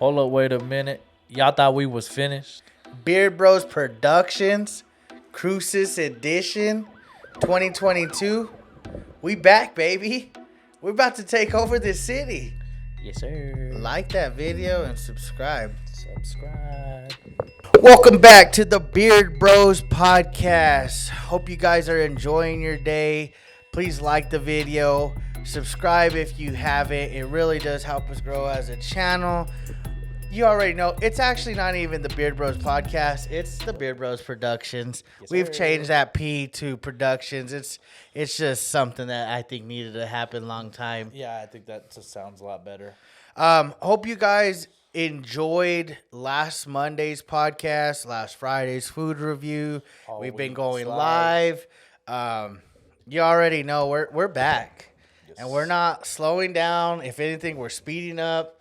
Hold up, wait a minute. Y'all thought we was finished? Beard Bros Productions, Crucis Edition, 2022. We back, baby. We're about to take over this city. Yes, sir. Like that video and subscribe. Subscribe. Welcome back to the Beard Bros Podcast. Hope you guys are enjoying your day. Please like the video. Subscribe if you haven't. It really does help us grow as a channel. You already know, it's actually not even the Beard Bros Podcast. It's the Beard Bros Productions. Yes, We've sir. changed that P to Productions. It's just something that I think needed to happen long time. Yeah, I think that just sounds a lot better. Hope you guys enjoyed last Monday's podcast, last Friday's food review. All We've been weeks going live. live. You already know we're back. Yes. And we're not slowing down. If anything, we're speeding up.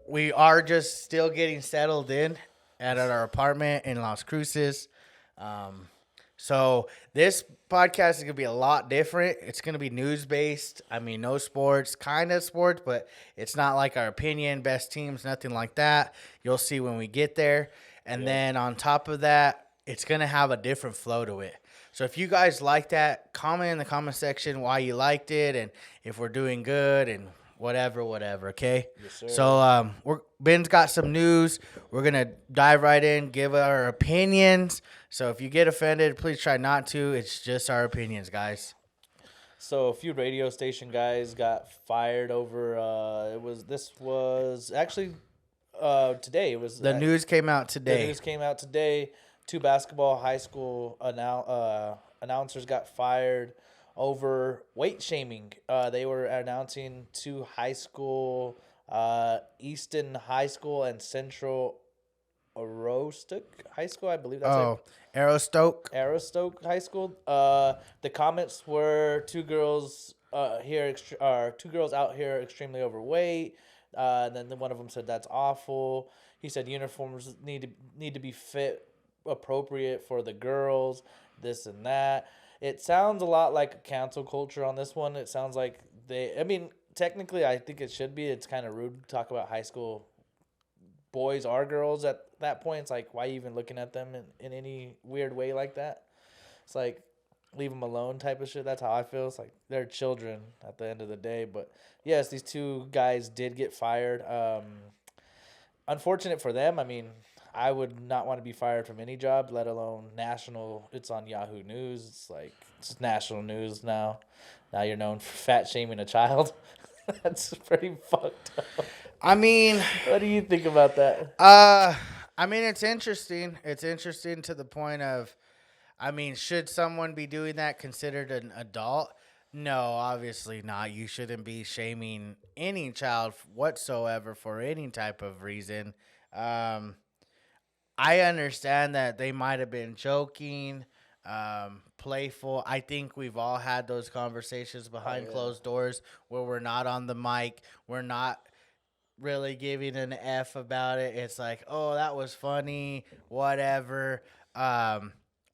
We are just still getting settled in at our apartment in Las Cruces. So this podcast is going to be a lot different. It's going to be news-based. I mean, no sports, kind of sports, but it's not like our opinion, best teams, nothing like that. You'll see when we get there. And then on top of that, it's going to have a different flow to it. So if you guys like that, comment in the comment section why you liked it and if we're doing good and whatever, okay? Yes, sir. So Ben's got some news. We're going to dive right in, give our opinions. So if you get offended, please try not to. It's just our opinions, guys. So a few radio station guys got fired over. This was actually today. It was The news came out The today. news came out today. Two basketball high school announcers got fired over weight shaming. They were announcing two high school, Easton High School and Central Aroostook High School, I believe that's it. Aroostook. Aroostook High School. The comments were two girls out here extremely overweight. And then one of them said that's awful. He said uniforms need to be fit appropriate for the girls. This and that. It sounds a lot like cancel culture on this one. It sounds like technically I think it should be. It's kind of rude to talk about high school boys or girls at that point. It's like, why are you even looking at them in any weird way like that? It's like, leave them alone type of shit. That's how I feel. It's like they're children at the end of the day. But yes, these two guys did get fired. Unfortunate for them. I mean, I would not want to be fired from any job, let alone national. It's on Yahoo News. It's like, it's national news now. Now you're known for fat shaming a child. That's pretty fucked up. I mean, What do you think about that? it's interesting. It's interesting to the point of, should someone be doing that considered an adult? No, obviously not. You shouldn't be shaming any child whatsoever for any type of reason. I understand that they might have been joking, playful. I think we've all had those conversations behind closed doors where we're not on the mic. We're not really giving an F about it. It's like, oh, that was funny, whatever.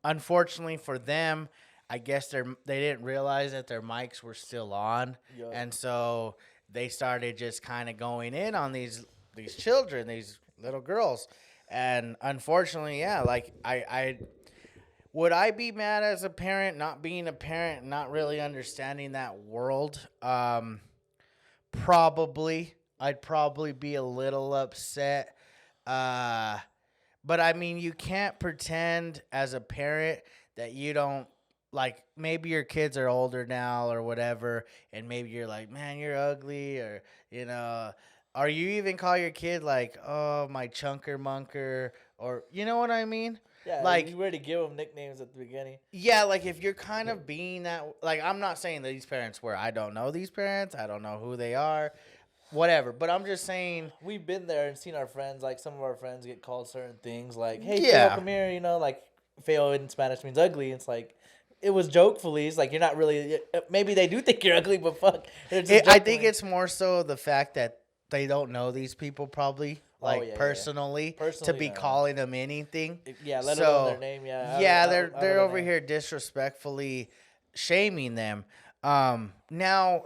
Unfortunately for them, I guess they didn't realize that their mics were still on. Yup. And so they started just kind of going in on these children, these little girls. And unfortunately, yeah, like I would I be mad as a parent, not being a parent, not really understanding that world? Probably. I'd probably be a little upset. But you can't pretend as a parent that you don't, like, maybe your kids are older now or whatever, and maybe you're like, man, you're ugly, or, or you even call your kid like, oh, my chunker munker, or, you know what I mean? Yeah, like, you already give them nicknames at the beginning. yeah, like if you're kind of being that, like, I'm not saying that these parents were, I don't know these parents, I don't know who they are, whatever, but I'm just saying. We've been there and seen our friends, like some of our friends get called certain things, like, hey, Yeah. Feo, come here, like, Feo in Spanish means ugly. It's like, it was jokefully. It's like, you're not really, maybe they do think you're ugly, but fuck. I think it's more so the fact that they don't know these people probably, like, personally, to be calling them anything. Yeah, let alone their name, yeah. Yeah, they're over here disrespectfully shaming them. Now,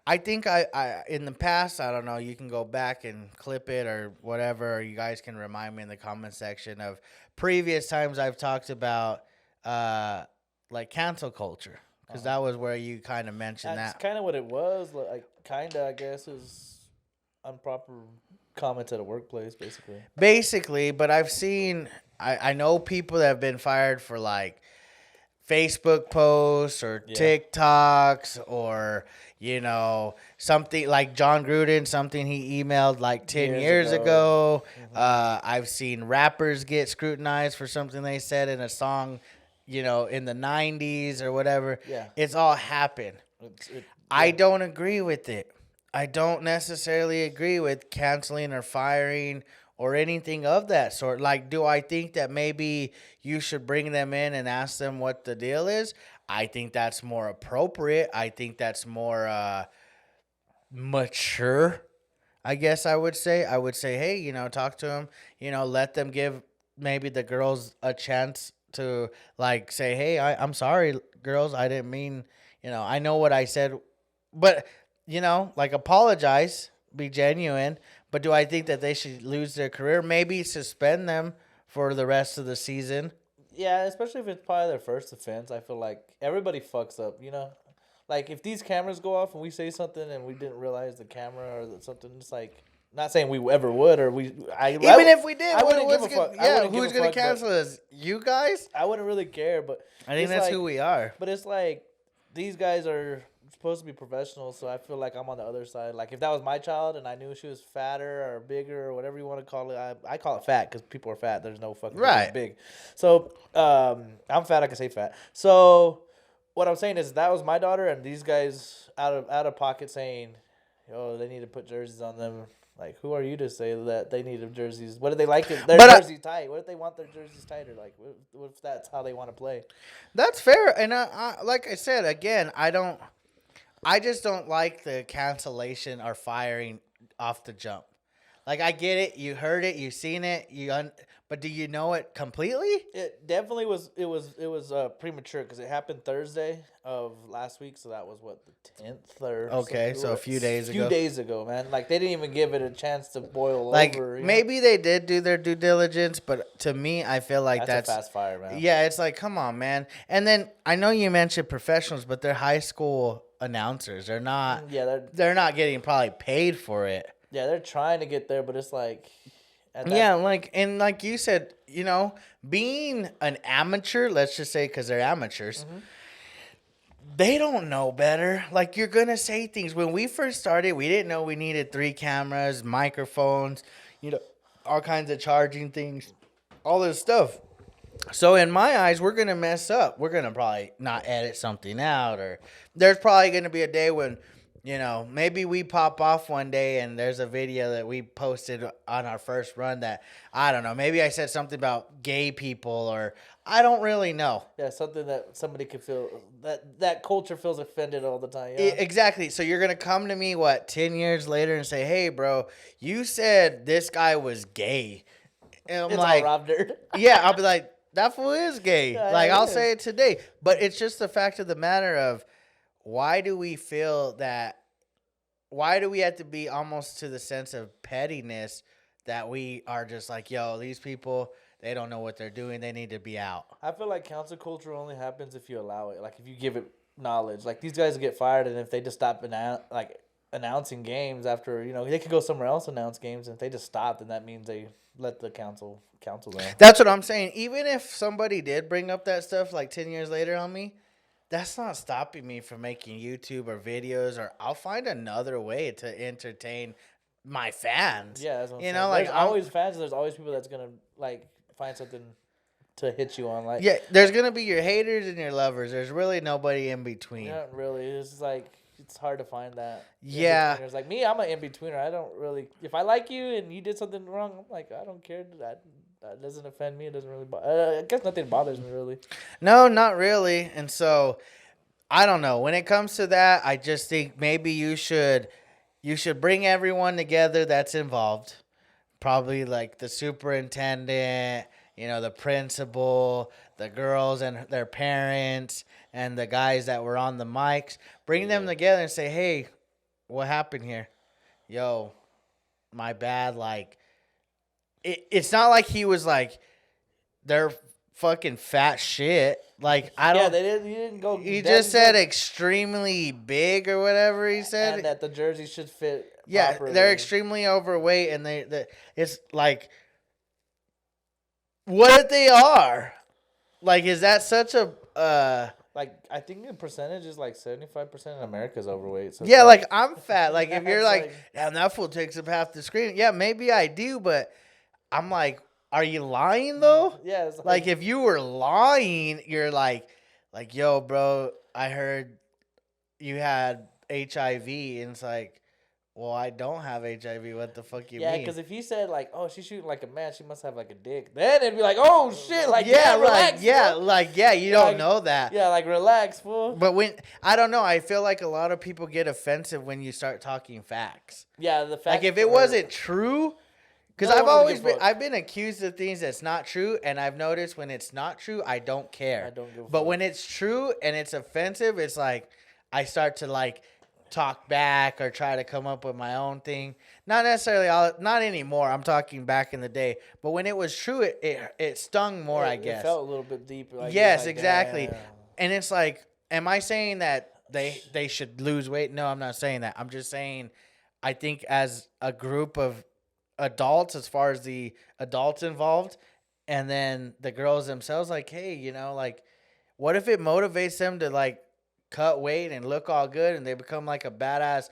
I think I in the past, I don't know, you can go back and clip it or whatever, or you guys can remind me in the comment section of previous times I've talked about like cancel culture, because that was where you kind of mentioned That's that. kind of what it was. Like, kind of, I guess, is improper comments at a workplace, basically. Basically, but I've seen, I know people that have been fired for like Facebook posts or TikToks or, something like John Gruden, something he emailed like 10 years ago. I've seen rappers get scrutinized for something they said in a song, in the 90s or whatever. Yeah. It's all happened. I don't agree with it. I don't necessarily agree with canceling or firing or anything of that sort. Like, do I think that maybe you should bring them in and ask them what the deal is? I think that's more appropriate. I think that's more mature, I guess I would say. I would say, hey, talk to them, let them give maybe the girls a chance to, like, say, hey, I'm sorry, girls. I didn't mean, I know what I said. But, like, apologize, be genuine. But do I think that they should lose their career? Maybe suspend them for the rest of the season. Yeah, especially if it's probably their first offense. I feel like everybody fucks up, Like, if these cameras go off and we say something and we didn't realize the camera or something, it's like, not saying we ever would or even if we did, I wouldn't give a fuck. Yeah, who's going to cancel us? You guys? I wouldn't really care, but I think that's who we are. But it's like, these guys are supposed to be professionals, so I feel like I'm on the other side. Like, if that was my child and I knew she was fatter or bigger or whatever you want to call it, I call it fat because people are fat. There's no fucking big. So I'm fat. I can say fat. So what I'm saying is that was my daughter, and these guys out of pocket saying, "Oh, they need to put jerseys on them." Like, who are you to say that they need jerseys? What do they like their jerseys tight? What if they want their jerseys tighter? Like, what if that's how they want to play? That's fair, and I like I said again, I just don't like the cancellation or firing off the jump. Like, I get it, you heard it, you seen it, but do you know it completely? It definitely was. It was premature because it happened Thursday of last week, so that was what, the 10th or okay, so a few days ago. A few days ago, man. Like, they didn't even give it a chance to boil over. Maybe they did do their due diligence, but to me, I feel like that's a fast fire, man. Yeah, it's like, come on, man. And then I know you mentioned professionals, but they're high school announcers. They're not. Yeah, they're not getting probably paid for it. Yeah, they're trying to get there, but it's like. Like you said, being an amateur, let's just say, because they're amateurs, they don't know better. Like, you're going to say things. When we first started, we didn't know we needed 3 cameras, microphones, all kinds of charging things, all this stuff. So in my eyes, we're going to mess up. We're going to probably not edit something out, or there's probably going to be a day when, maybe we pop off one day and there's a video that we posted on our first run that, I don't know, maybe I said something about gay people, or I don't really know. Yeah, something that somebody could feel, that culture feels offended all the time. Yeah? Exactly. So you're going to come to me, 10 years later and say, hey, bro, you said this guy was gay. And I'm like, Rob Nerd. Yeah, I'll be like, that fool is gay. Yeah, like, I'll is. say it today. But it's just the fact of the matter of, why do we feel that, why do we have to be almost to the sense of pettiness that we are just like, yo, these people, they don't know what they're doing. They need to be out. I feel like cancel culture only happens if you allow it. Like, if you give it knowledge. Like, these guys get fired, and if they just stop announcing games after, they could go somewhere else and announce games. And if they just stop, then that means they let the council know. That's what I'm saying. Even if somebody did bring up that stuff like 10 years later on me, that's not stopping me from making YouTube or videos, or I'll find another way to entertain my fans. Yeah, that's what I'm saying. Like, there's always fans. There's always people that's gonna find something to hit you on. Like, yeah, there's gonna be your haters and your lovers. There's really nobody in between. Not really. It's like, it's hard to find that. Yeah. It's like me. I'm an in betweener. I don't really. If I like you and you did something wrong, I'm like, I don't care. That doesn't offend me. It doesn't really. I guess nothing bothers me really. No, not really. And so, I don't know. When it comes to that, I just think maybe you should bring everyone together that's involved. Probably like the superintendent, the principal, the girls and their parents, and the guys that were on the mics. Bring them together and say, hey, what happened here? Yo, my bad. Like, it's not like he was like, they're fucking fat shit. Like, I Yeah, don't. they didn't. You didn't go. He that- just said extremely big or whatever he said. and that the jersey should fit. Yeah, properly. they're extremely overweight, and it's like what they are. Like, is that such a Like, I think the percentage is like 75% in America's overweight. So yeah, it's like I'm fat. Like if you're It's like, like- damn, that fool takes up half the screen. Yeah, maybe I do, but I'm like, are you lying though? yeah, it's Like if you were lying, you're like, yo, bro, I heard you had HIV, and it's like, well, I don't have HIV. What the fuck you yeah, mean? because if he said like, oh, she's shooting like a man, she must have like a dick. Then it'd be like, oh shit, like yeah, relax, you don't Like, know that. yeah, like relax, fool. But when I don't know, I feel like a lot of people get offensive when you start talking facts. Yeah, the fact Like if it wasn't true, because No I've one would always give a been fuck. I've been accused of things that's not true, and I've noticed when it's not true, I don't care. I don't give a But fuck. when it's true and it's offensive, it's like I start to like talk back or try to come up with my own thing. Not necessarily not anymore. I'm talking back in the day. But when it was true, it stung more, I guess. It felt a little bit deeper. Like, Yes, like, exactly. damn. And it's like, am I saying that they should lose weight? No, I'm not saying that. I'm just saying I think as a group of adults, as far as the adults involved, and then the girls themselves, like, hey, like, what if it motivates them to like cut weight and look all good, and they become like a badass,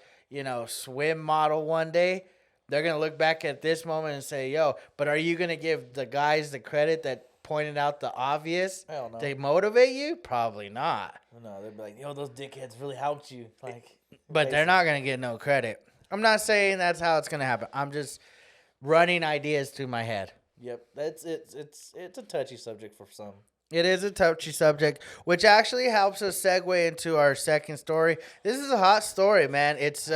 swim model one day? They're gonna look back at this moment and say, yo, but are you gonna give the guys the credit that pointed out the obvious? Hell no. They motivate you? Probably not. No, they'd be like, yo, those dickheads really helped you. Like, But they're not gonna get no credit. I'm not saying that's how it's gonna happen. I'm just running ideas through my head. Yep, it's a touchy subject for some. It is a touchy subject, which actually helps us segue into our second story. This is a hot story, man. It's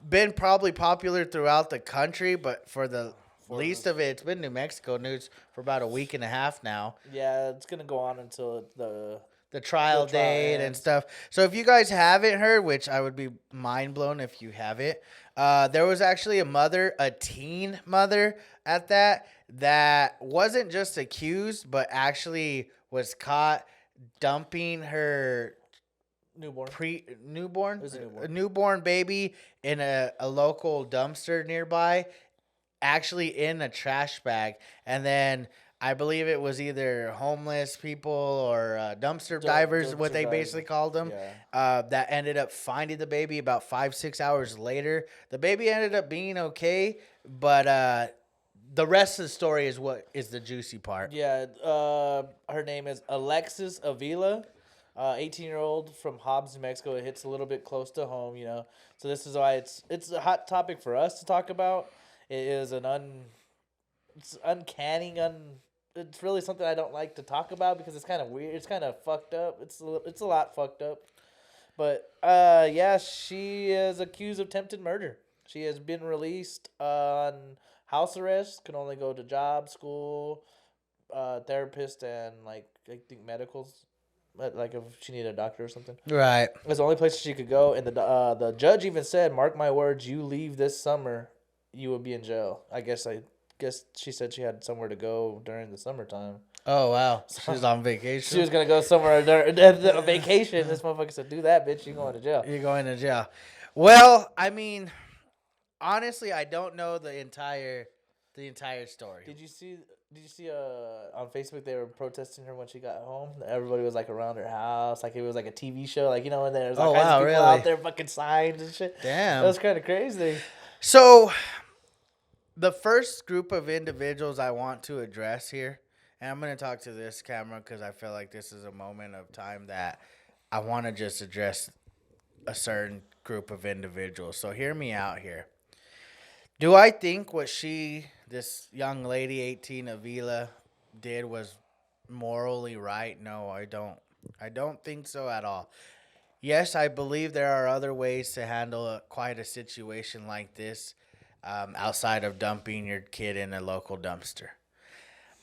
been probably popular throughout the country, but for the least of it, it's been New Mexico news for about a week and a half now. Yeah, it's gonna go on until the Trial The trial date and ends. stuff. So if you guys haven't heard, which I would be mind blown if you haven't, there was actually a teen mother at that wasn't just accused, but actually was caught dumping her newborn. newborn It was a newborn. a newborn baby in a local dumpster nearby, actually in a trash bag, and then I believe it was either homeless people or dumpster divers, what dumpster they divers. basically called them, Yeah. that ended up finding the baby about 5-6 hours later. The baby ended up being okay, but the rest of the story is what is the juicy part. Yeah, her name is Alexis Avila, 18-year-old from Hobbs, New Mexico. It hits a little bit close to home, So this is why it's a hot topic for us to talk about. It is it's uncanny, it's really something I don't like to talk about because it's kind of weird. It's kind of fucked up. It's a lot fucked up. But yeah, she is accused of attempted murder. She has been released on house arrest. Can only go to job, school, therapist, and I think medicals. Like if she needed a doctor or something. Right. It's the only place she could go, and the judge even said, "Mark my words, you leave this summer, you will be in jail." I guess she said she had somewhere to go during the summertime. Oh, wow. She was on vacation. She was gonna go somewhere during a vacation. This motherfucker said, "Do that, bitch. You going to jail." You're going to jail. Well, I mean, honestly, I don't know the entire story. Did you see on Facebook they were protesting her when she got home? Everybody was like around her house, like it was like a TV show, and there's all kinds of people out there, fucking signs and shit. Damn. That was kind of crazy. So, the first group of individuals I want to address here, and I'm going to talk to this camera because I feel like this is a moment of time that I want to just address a certain group of individuals. So, hear me out here. Do I think what this young lady, 18, Avila, did was morally right? No, I don't. I don't think so at all. Yes, I believe there are other ways to handle quite a situation like this outside of dumping your kid in a local dumpster.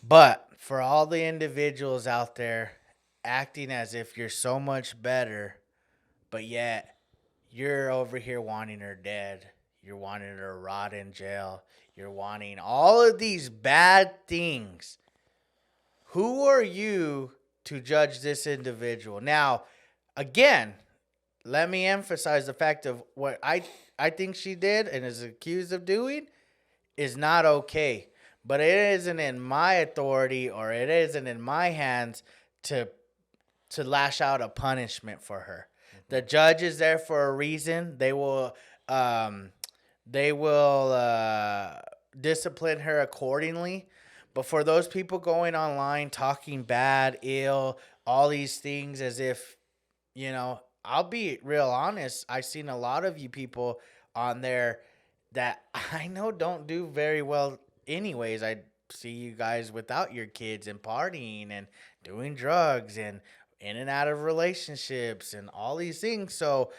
But for all the individuals out there acting as if you're so much better, but yet you're over here wanting her dead. You're wanting her to rot in jail. You're wanting all of these bad things. Who are you to judge this individual? Now, again, let me emphasize the fact of what I think she did and is accused of doing is not okay. But it isn't in my authority or it isn't in my hands to lash out a punishment for her. The judge is there for a reason. Um, they will discipline her accordingly. But for those people going online talking bad, ill, all these things as if, I'll be real honest. I've seen a lot of you people on there that I know don't do very well anyways. I see you guys without your kids and partying and doing drugs and in and out of relationships and all these things. So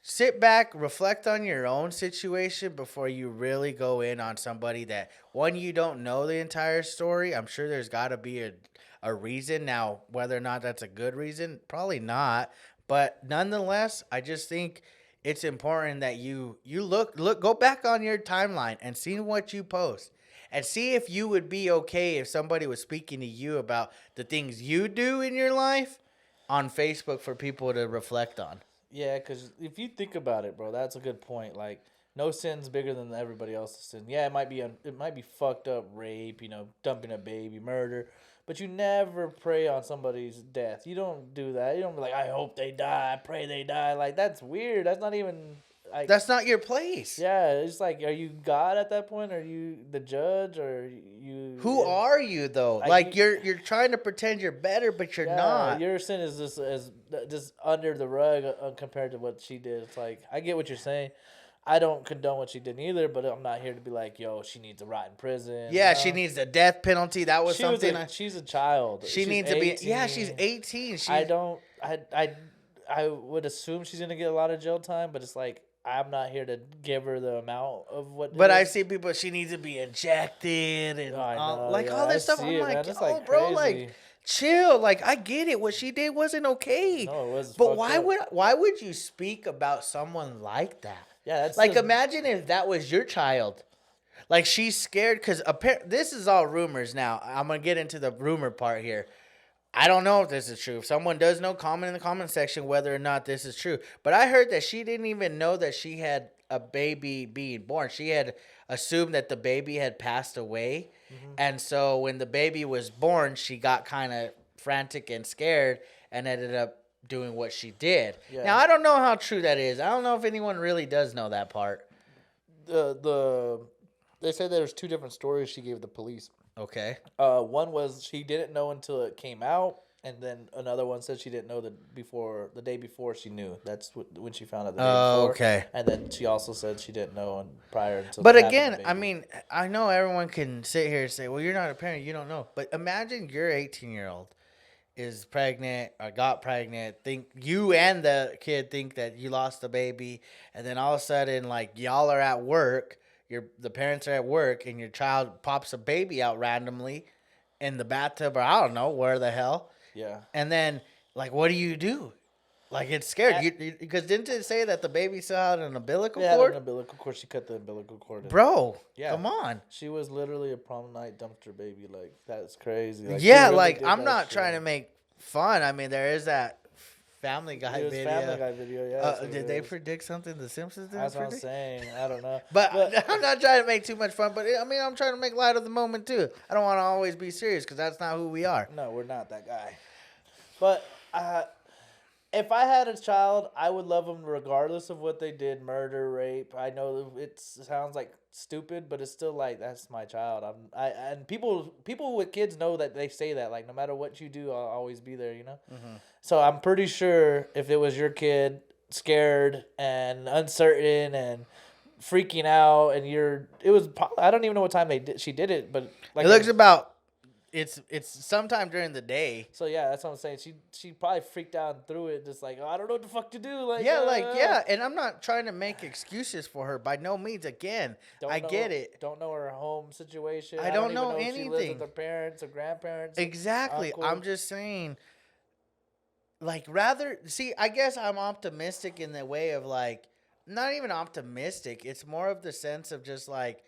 sit back, reflect on your own situation before you really go in on somebody that, one, you don't know the entire story. I'm sure there's got to be a reason. Now, whether or not that's a good reason, probably not. But nonetheless, I just think it's important that you go back on your timeline and see what you post. And see if you would be okay if somebody was speaking to you about the things you do in your life on Facebook for people to reflect on. Yeah, because if you think about it, bro, that's a good point. Like, no sin's bigger than everybody else's sin. Yeah, it might be fucked up rape, dumping a baby, murder, but you never pray on somebody's death. You don't do that. You don't be like, I hope they die, I pray they die. Like, that's weird. That's not even... that's not your place. Yeah, it's like, are you God at that point? Are you the judge? Or you? Who are you though? Like you're trying to pretend you're better, but you're not. Your sin is just under the rug compared to what she did. It's like, I get what you're saying. I don't condone what she did either, but I'm not here to be like, yo, she needs to rot in prison. Yeah, she needs the death penalty. That was something. She's a child. She's needs 18. To be. Yeah, she's 18. I would assume she's gonna get a lot of jail time, but it's like, I'm not here to give her the amount of what. But I see people. She needs to be injected and all this stuff. I'm like, bro, like, chill. Like, I get it. What she did wasn't okay. No, it was. But why would you speak about someone like that? Yeah, that's like, imagine if that was your child. Like, she's scared because this is all rumors. Now I'm gonna get into the rumor part here. I don't know if this is true. If someone does know, comment in the comment section whether or not this is true. But I heard that she didn't even know that she had a baby being born. She had assumed that the baby had passed away. Mm-hmm. And so when the baby was born, she got kind of frantic and scared and ended up doing what she did. Yeah. Now, I don't know how true that is. I don't know if anyone really does know that part. They say there's two different stories she gave the police. Okay. One was she didn't know until it came out, and then another one said she didn't know the day before she knew. That's when she found out the day before. Okay. And then she also said she didn't know prior to. But again, I mean, I know everyone can sit here and say, "Well, you're not a parent, you don't know." But imagine your 18-year-old is pregnant or got pregnant. Think you and the kid think that you lost the baby, and then all of a sudden, like, y'all are at work. The parents are at work, and your child pops a baby out randomly in the bathtub, or I don't know where the hell. Yeah. And then, like, what do you do? Like, it's scared. Because didn't it say that the baby still had an umbilical cord? Yeah, an umbilical cord. She cut the umbilical cord. Bro, come on. She was literally a prom night dumpster baby. Like, that's crazy. Like, yeah, really, like, I'm not trying to make fun. I mean, there is that Family Guy video. Family Guy video, yeah. Did they predict something the Simpsons didn't That's predict? What I'm saying. I don't know. But I'm not trying to make too much fun. But, I mean, I'm trying to make light of the moment, too. I don't want to always be serious because that's not who we are. No, we're not that guy. But if I had a child, I would love them regardless of what they did, murder, rape. I know it sounds like stupid, but it's still like, that's my child. And people with kids know that they say that, like, no matter what you do, I'll always be there, Mm-hmm. So I'm pretty sure if it was your kid, scared and uncertain and freaking out, and I don't even know what time she did it, but like, it looks about. It's sometime during the day. So yeah, that's what I'm saying. She probably freaked out and threw it, just like, oh, I don't know what the fuck to do. Like, and I'm not trying to make excuses for her by no means. Again, get it. Don't know her home situation. I don't know anything. anything. If she lives with her parents or grandparents. Exactly. Uncle. I'm just saying. like rather see, I guess I'm optimistic in the way of like not even optimistic. It's more of the sense of just like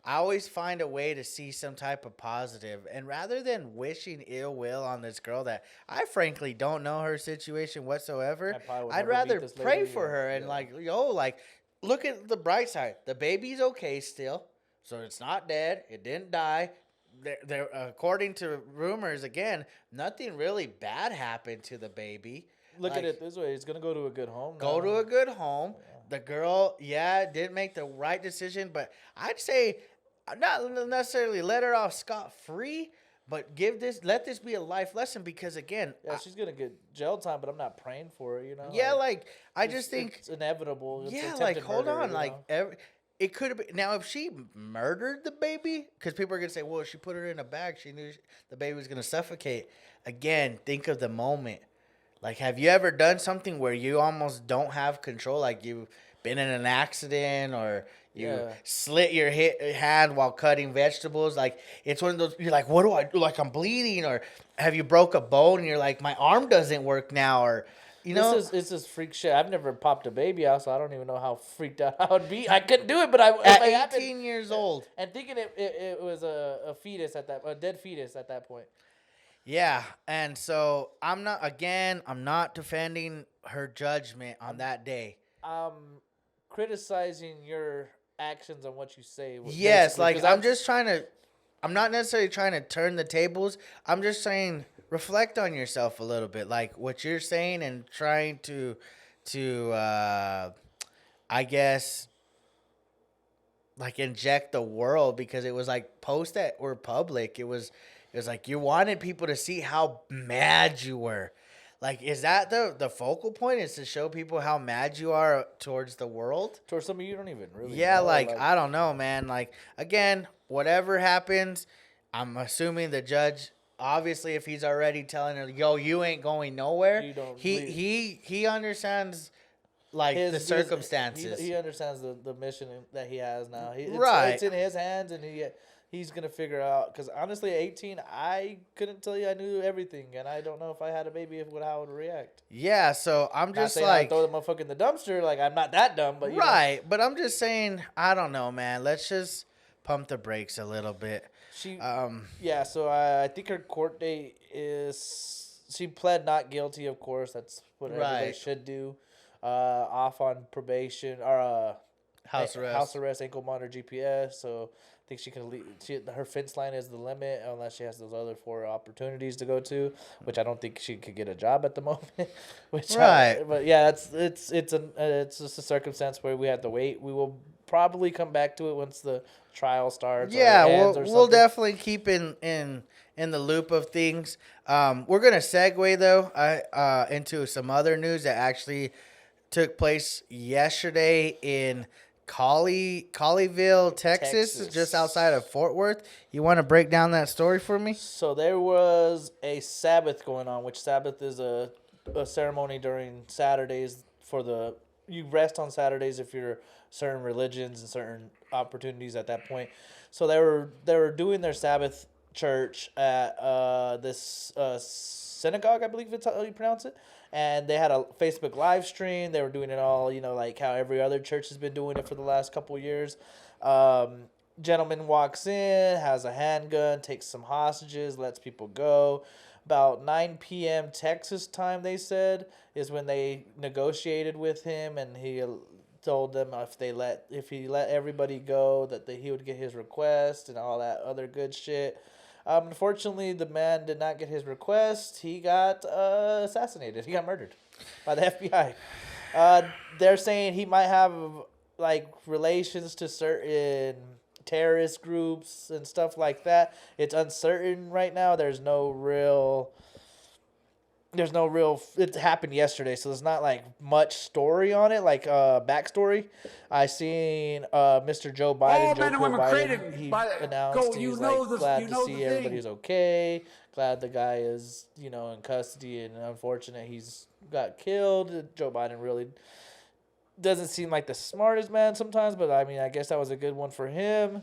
I always find a way to see some type of positive. And rather than wishing ill will on this girl that I frankly don't know her situation whatsoever, I probably would I'd never meet rather this pray lady for her and yeah. like, yo, like, look at the bright side. The baby's okay still. So it's not dead. It didn't die. There, according to rumors, again, nothing really bad happened to the baby. Look at Like, it this way: he's gonna go to a good home go now. to a good home. The girl, yeah, didn't make the right decision, but I'd say not necessarily let her off scot free, but let this be a life lesson because again, Yeah, she's gonna get jail time, but I'm not praying for it. You know. yeah, like I it's, just think, it's inevitable. It's yeah, attempted like hold murder, on, you like know? it could have been now if she murdered the baby, because people are gonna say, well, she put her in a bag, she knew the baby was gonna suffocate. Again, think of the moment. Like, have you ever done something where you almost don't have control? Like, you've been in an accident or you slit your hand while cutting vegetables. Like, it's one of those, you're like, what do I do? Like, I'm bleeding. Or have you broke a bone and you're like, my arm doesn't work now? Or, you know. It's just freak shit. I've never popped a baby out, so I don't even know how freaked out I would be. I couldn't do it, but At if it 18 years old. and thinking it was a fetus a dead fetus at that point. Yeah, and so I'm not defending her judgment on that day. Criticizing your actions and what you say. Yes, like I'm not necessarily trying to turn the tables. I'm just saying reflect on yourself a little bit, like what you're saying and trying to I guess like inject the world because it was like posts that were public. It was like you wanted people to see how mad you were. Like, is that the focal point? Is to show people how mad you are towards the world? Towards somebody you don't even really Yeah, know. like I don't know, man. Like again, whatever happens, I'm assuming the judge. Obviously, if he's already telling her, "Yo, you ain't going nowhere," You don't he understands like the circumstances. He understands the mission that he has now. Right. It's in his hands, and he's gonna figure out. Because honestly, at 18, I couldn't tell you I knew everything, and I don't know if I had a baby how I would react. Yeah, so I'm just saying like I'd throw the motherfucker in the dumpster. Like I'm not that dumb, but right. But I'm just saying I don't know, man. Let's just pump the brakes a little bit. Yeah. So I think her court date is she pled not guilty. Of course, that's what everybody should do. Off on probation or house arrest, ankle monitor, GPS. So I think she can leave. Her fence line is the limit unless she has those other 4 opportunities to go to, which I don't think she could get a job at the moment. But yeah, it's just a circumstance where we have to wait. We will probably come back to it once the trial starts. Yeah, we'll definitely keep in the loop of things. We're gonna segue though into some other news that actually took place yesterday in Colleyville, Texas, just outside of Fort Worth. You want to break down that story for me? So there was a Sabbath going on, which Sabbath is a ceremony during Saturdays you rest on Saturdays if you're certain religions and certain opportunities at that point. So they were doing their Sabbath church at this synagogue, I believe it's how you pronounce it. And they had a Facebook live stream. They were doing it all, like how every other church has been doing it for the last couple of years. Gentleman walks in, has a handgun, takes some hostages, lets people go. About 9 p.m. Texas time, they said, is when they negotiated with him, and he told them if he let everybody go, that he would get his request and all that other good shit. Unfortunately, the man did not get his request. He got assassinated. He got murdered by the FBI. They're saying he might have relations to certain terrorist groups and stuff like that. It's uncertain right now. There's no real. It happened yesterday, so there's not much story on it, backstory. I seen Mr. Joe Biden. He announced he's glad to see everybody's okay. Glad the guy is in custody, and unfortunate he's got killed. Joe Biden really doesn't seem like the smartest man sometimes, but I mean I guess that was a good one for him.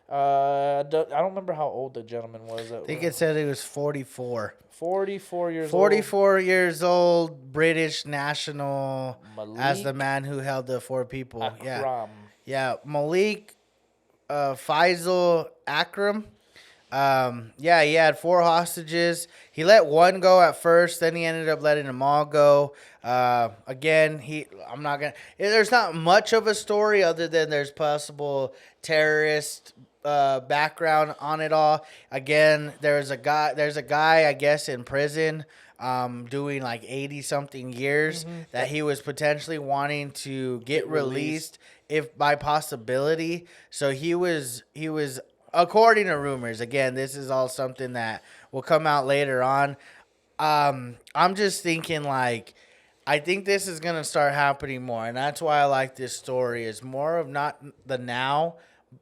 I don't remember how old the gentleman was. I think it said he was 44. 44 years 44 years old, British national, old. as the Malik man who held the 4 people. Yeah. Akram. Yeah. Malik Faisal Akram. Yeah, he had 4 hostages. He let one go at first, then he ended up letting them all go. Again, I'm not gonna. There's not much of a story other than there's possible terrorist background on it all. Again, there's a guy, I guess, in prison, doing like 80 something years that he was potentially wanting to get released if by possibility. So he was. According to rumors, again, this is all something that will come out later on. I'm just thinking, like, I think this is going to start happening more. And that's why I like this story. Is more of not the now,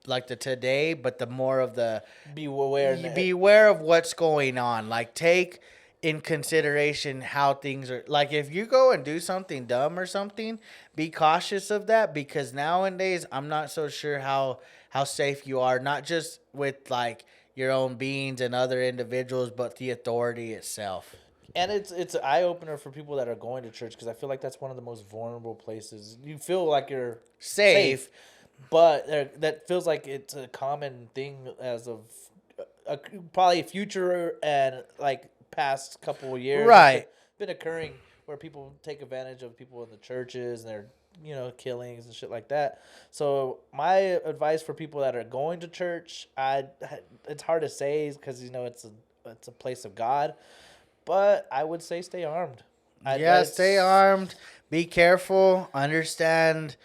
like the today, but the more of the beware of what's going on. Like, take in consideration how things are. Like, if you go and do something dumb or something, be cautious of that, because nowadays I'm not so sure how safe you are, not just with like your own beings and other individuals, but the authority itself. And it's an eye opener for people that are going to church, because I feel like that's one of the most vulnerable places. You feel like you're safe, but that feels like it's a common thing as of probably future and like past couple of years. Right. It's been occurring where people take advantage of people in the churches and they're killings and shit like that. So my advice for people that are going to church, it's hard to say because it's a place of God, but I would say stay armed. Stay armed. Be careful. Understand.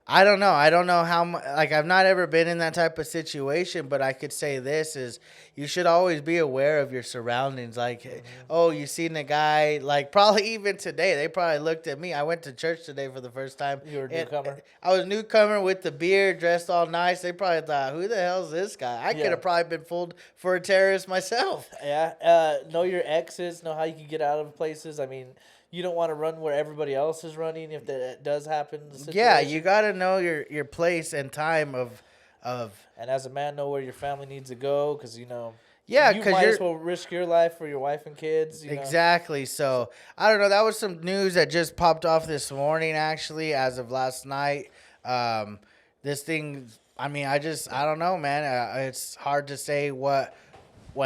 I don't know how much. Like, I've not ever been in that type of situation, but I could say this is you should always be aware of your surroundings. Like, oh, you seen a guy, like, probably even today, they probably looked at me. I went to church today for the first time. You were a newcomer? I was a newcomer with the beard, dressed all nice. They probably thought, who the hell is this guy? I could have probably been fooled for a terrorist myself. Yeah. Know your exits. Know how you can get out of places. I mean, you don't want to run where everybody else is running if that does happen. Yeah, you got to know your place and time of. And as a man, know where your family needs to go, because yeah, you might as well risk your life for your wife and kids. Exactly. So I don't know. That was some news that just popped off this morning, actually, as of last night. This thing. I mean, I don't know, man. It's hard to say what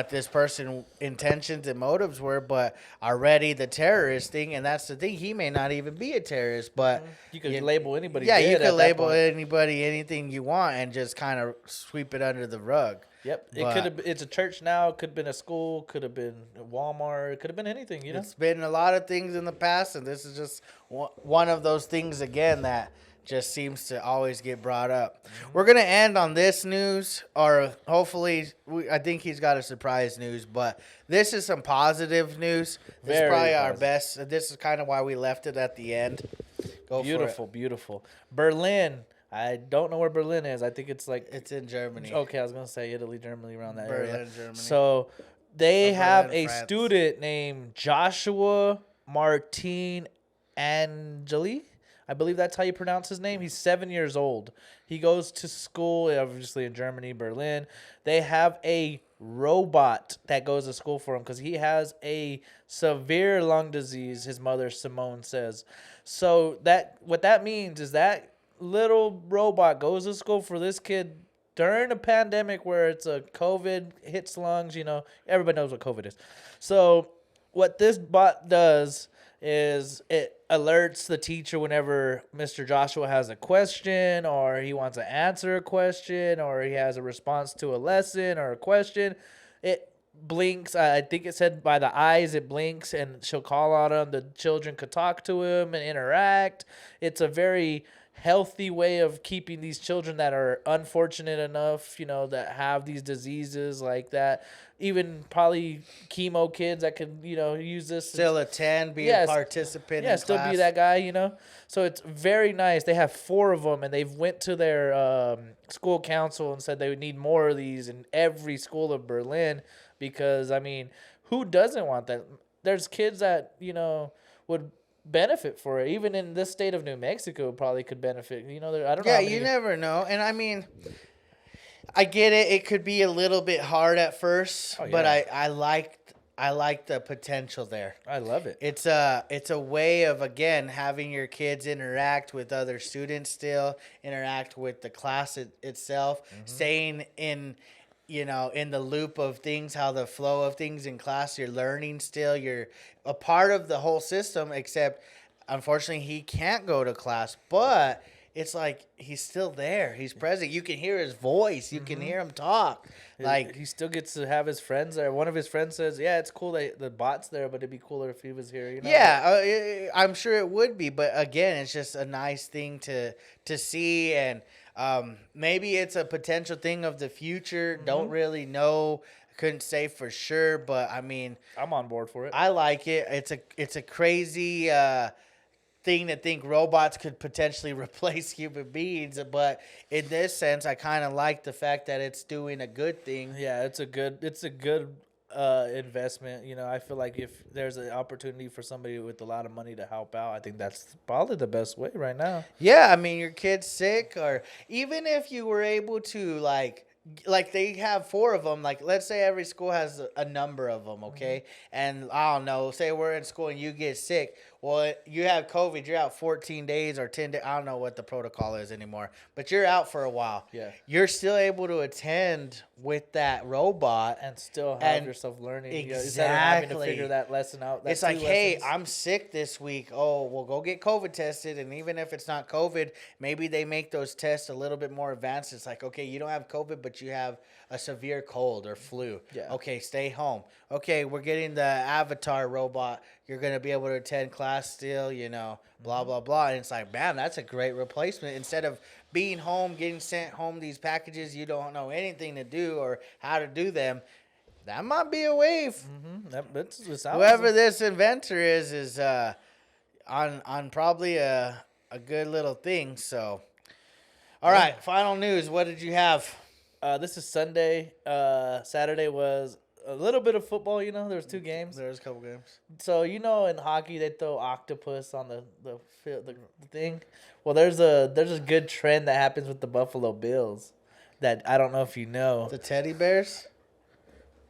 this person's intentions and motives were, but already the terrorist thing, and that's the thing, he may not even be a terrorist, but you could label anybody. Yeah, you could label anybody anything you want and just kind of sweep it under the rug. Yep, it's a church now. It could have been a school. Could have been Walmart. It could have been anything. It's been a lot of things in the past, and this is just one of those things again that just seems to always get brought up. We're going to end on this news, or hopefully, I think he's got a surprise news, but this is some positive news. This is probably our best. This is kind of why we left it at the end. Beautiful. Berlin. I don't know where Berlin is. I think it's like... It's in Germany. Okay, I was going to say Italy, Germany, around that area. Berlin, Germany. So they have a student named Joshua Martin Angeli. I believe that's how you pronounce his name. He's 7 years old. He goes to school, obviously in Germany, Berlin. They have a robot that goes to school for him because he has a severe lung disease, his mother, Simone, says. So what that means is that little robot goes to school for this kid during a pandemic where it's a COVID hits lungs. Everybody knows what COVID is. So what this bot does is it alerts the teacher whenever Mr. Joshua has a question, or he wants to answer a question, or he has a response to a lesson or a question. It blinks. I think it said by the eyes, it blinks, and she'll call on him. The children could talk to him and interact. It's a very healthy way of keeping these children that are unfortunate enough, that have these diseases like that. Even probably chemo kids that could, use this. Still attend, be a participant in class. Still be that guy, So it's very nice. They have 4 of them, and they've went to their school council and said they would need more of these in every school of Berlin because, I mean, who doesn't want that? There's kids that, would benefit for it. Even in this state of New Mexico, probably could benefit. I don't know. Yeah, you never know. And I mean, I get it. It could be a little bit hard at first, Oh, but yeah. I like the potential there. I love it. It's a way of, again, having your kids interact with other students, still interact with the class itself, staying in, in the loop of things, how the flow of things in class. You're learning still. You're a part of the whole system, except unfortunately he can't go to class, but it's like he's still there. He's present. You can hear his voice. You can hear him talk. Like, He still gets to have his friends there. One of his friends says, "Yeah, it's cool that the bot's there, but it'd be cooler if he was here." You know? yeah, I'm sure it would be, but again, it's just a nice thing to see, and maybe it's a potential thing of the future. Don't really know. Couldn't say for sure, but I mean, I'm on board for it. I like it. It's a crazy thing to think robots could potentially replace human beings, but in this sense, I kind of like the fact that it's doing a good thing. Yeah, it's a good investment. You know, I feel like if there's an opportunity for somebody with a lot of money to help out, I think that's probably the best way right now. Yeah, I mean, your kid's sick, or even if you were able to, like they have 4 of them. Like, let's say every school has a number of them, okay? And I don't know, say we're in school and you get sick. Well, you have COVID, you're out 14 days or 10 days. I don't know what the protocol is anymore, but you're out for a while. Yeah. You're still able to attend with that robot. And still have And yourself learning. You know, instead of having to exactly. figure that lesson out. That It's like, 2 hey, lessons. I'm sick this week. Oh, well, go get COVID tested. And even if it's not COVID, maybe they make those tests a little bit more advanced. It's like, okay, you don't have COVID, but you have a severe cold or flu. Yeah. Okay, stay home. Okay, we're getting the avatar robot. You're going to be able to attend class still, blah, blah, blah. And it's like, man, that's a great replacement. Instead of being home, getting sent home these packages you don't know anything to do or how to do them, that might be a way. Whoever this inventor is on probably a good little thing. So, all right, final news. What did you have? This is Sunday. Saturday was a little bit of football. You know, there was 2 games. There's a couple games. So in hockey they throw octopus on the field, the thing. Well, there's a good trend that happens with the Buffalo Bills that I don't know if you know. The teddy bears?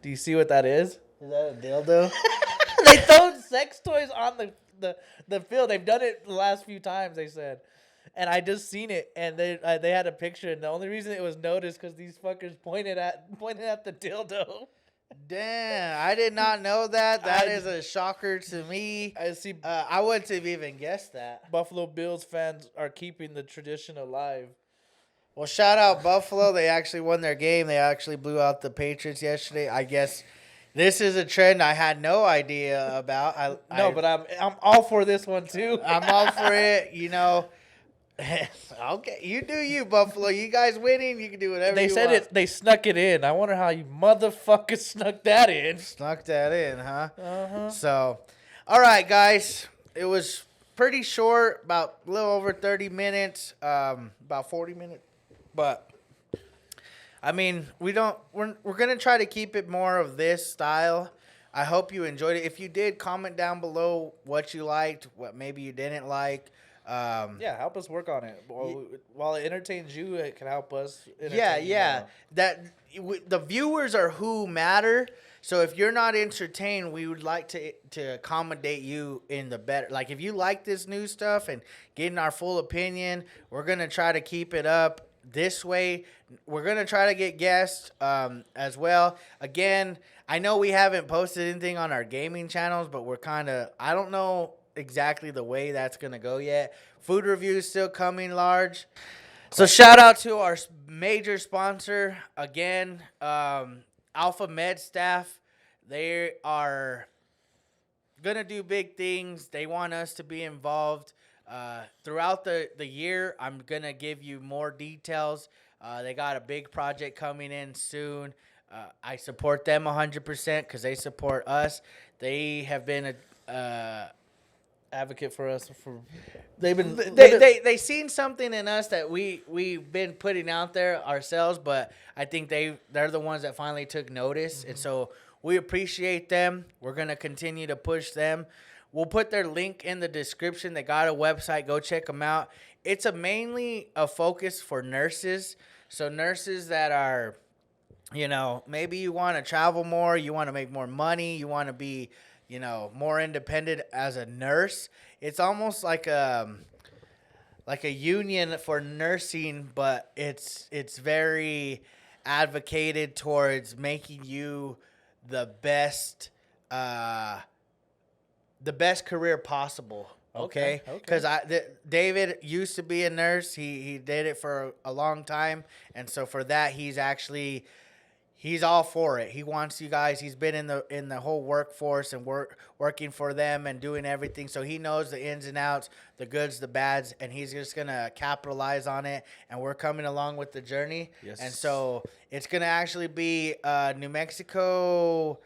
Do you see what that is? Is that a dildo? They throw sex toys on the field. They've done it the last few times, they said. And I just seen it, and they had a picture, and the only reason it was noticed because these fuckers pointed at the dildo. Damn, I did not know that. That is a shocker to me. I see. I wouldn't have even guessed that. Buffalo Bills fans are keeping the tradition alive. Well, shout out Buffalo. They actually won their game. They actually blew out the Patriots yesterday. I guess this is a trend I had no idea about. But I'm all for this one too. I'm all for it. Okay, you do you, Buffalo. You guys winning. You can do whatever They you said want. it. They snuck it in. I wonder how you motherfuckers snuck that in. Snuck that in, huh? Uh-huh. So, all right, guys. It was pretty short, about a little over 30 minutes, about 40 minutes. But I mean, we're gonna try to keep it more of this style. I hope you enjoyed it. If you did, comment down below what you liked, what maybe you didn't like. Yeah, help us work on it. While it entertains you, it can help us. Yeah. Entertain The viewers are who matter. So if you're not entertained, we would like to accommodate you in the better. Like, if you like this new stuff and getting our full opinion, we're gonna try to keep it up this way. We're gonna try to get guests as well. Again, I know we haven't posted anything on our gaming channels, but I don't know exactly the way that's gonna go yet. Food reviews still coming large. So shout out to our major sponsor again, Alpha Med staff. They are gonna do big things. They want us to be involved throughout the year. I'm gonna give you more details. They got a big project coming in soon. I support them 100% because they support us. They have been a advocate for us. They seen something in us that we've been putting out there ourselves, but I think they're the ones that finally took notice, and so we appreciate them. We're gonna continue to push them. We'll put their link in the description. They got a website. Go check them out. It's mainly a focus for nurses. So nurses that are, maybe you want to travel more, you want to make more money, you want to be, more independent as a nurse. It's almost like a union for nursing, but it's very advocated towards making you the best career possible. Okay, because David used to be a nurse. He did it for a long time, and so for that he's all for it. He wants you guys. He's been in the whole workforce and working for them and doing everything. So he knows the ins and outs, the goods, the bads, and he's just gonna capitalize on it. And we're coming along with the journey. Yes. And so it's gonna actually be New Mexico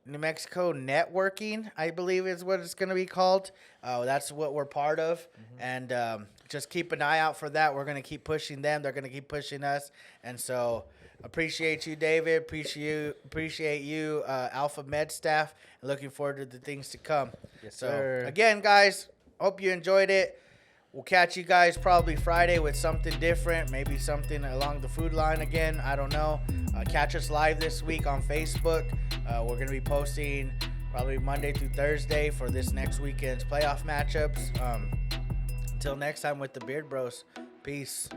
networking, I believe is what it's going to be called. That's what we're part of. Mm-hmm. And just keep an eye out for that. We're going to keep pushing them. They're going to keep pushing us. And so appreciate you, David. Appreciate you, Alpha Med staff. And looking forward to the things to come. Yes, so, sir. Again, guys, hope you enjoyed it. We'll catch you guys probably Friday with something different, maybe something along the food line again. I don't know. Catch us live this week on Facebook. We're going to be posting probably Monday through Thursday for this next weekend's playoff matchups. Until next time with the Beard Bros. Peace.